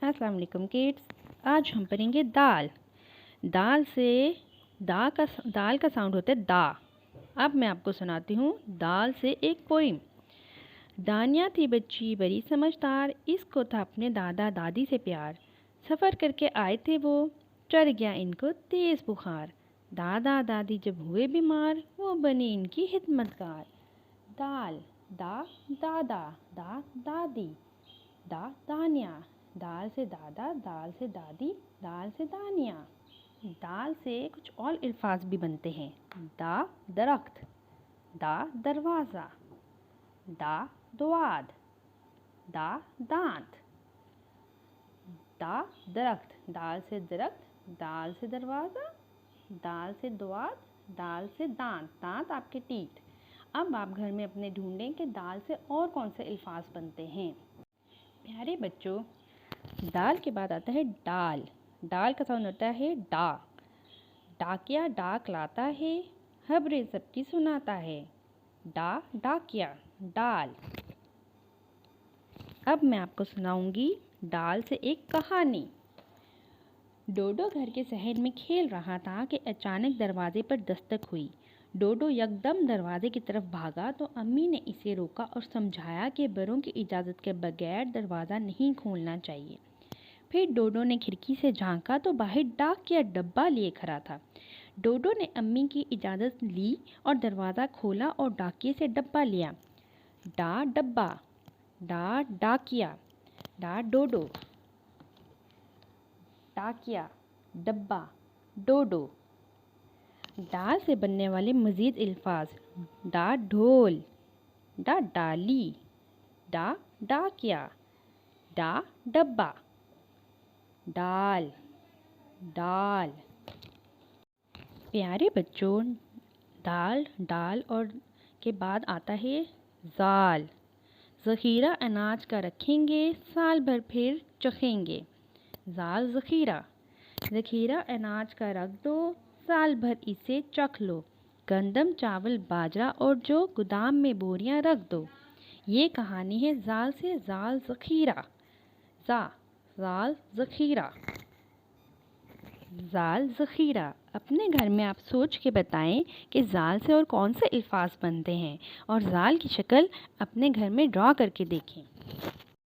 अस्सलाम वालेकुम किड्स। आज हम पढ़ेंगे दाल। दाल का साउंड होता है दा। अब मैं आपको सुनाती हूँ दाल से एक पोइम। दानिया थी बच्ची बड़ी समझदार, इसको था अपने दादा दादी से प्यार। सफ़र करके आए थे वो, चढ़ गया इनको तेज़ बुखार। दादा दादी जब हुए बीमार, वो बनी इनकी खिदमतगार। दाल दा दादा दा दादी दा दानिया, दाल से दादा, दाल से दादी, दाल से दानिया। दाल से कुछ और अल्फाज भी बनते हैं। दा दरख्त, दा दरवाज़ा, दा दुआद, दा दांत। दा दरख्त, दाल से दरख्त, दाल से दरवाज़ा, दाल से दुआद, दाल से दांत, दांत आपके टीथ। अब आप घर में अपने ढूंढें कि दाल से और कौन से अल्फाज बनते हैं। प्यारे बच्चों, दाल के बाद आता है डाल। डाल का साउंड होता है डा। डाकिया डाक लाता है, खबरें सबकी सुनाता है। डा डाकिया डाल। अब मैं आपको सुनाऊंगी डाल से एक कहानी। डोडो घर के शहर में खेल रहा था कि अचानक दरवाजे पर दस्तक हुई। डोडो यकदम दरवाजे की तरफ भागा तो अम्मी ने इसे रोका और समझाया कि बड़ों की इजाज़त के बगैर दरवाज़ा नहीं खोलना चाहिए। फिर डोडो ने खिड़की से झांका तो बाहर डाक का डब्बा लिए खड़ा था। डोडो ने अम्मी की इजाज़त ली और दरवाज़ा खोला और डाकिए से डब्बा लिया। डा डब्बा, डा डाकिया, डा डोडो, डाकिया, डब्बा, डोडो। डाल से बनने वाले मज़ीद अल्फाज। डा ढोल, डा डाली, डा डाकिया, डा डब्बा, डाल डाल। प्यारे बच्चों, दाल डाल और के बाद आता है ज़ाल। ज़ख़ीरा अनाज का रखेंगे, साल भर फिर चखेंगे। ज़ाल ज़ख़ीरा, ज़ख़ीरा अनाज का रख दो, साल भर इसे चख लो। गंदम चावल बाजरा और जो गोदाम में बोरियां रख दो। ये कहानी है ज़ाल से ज़ाल ज़ख़ीरा। ज़ाल ज़ख़ीरा, ज़ाल ज़ख़ीरा। अपने घर में आप सोच के बताएं कि ज़ाल से और कौन से अल्फाज बनते हैं और ज़ाल की शक्ल अपने घर में ड्रॉ करके देखें।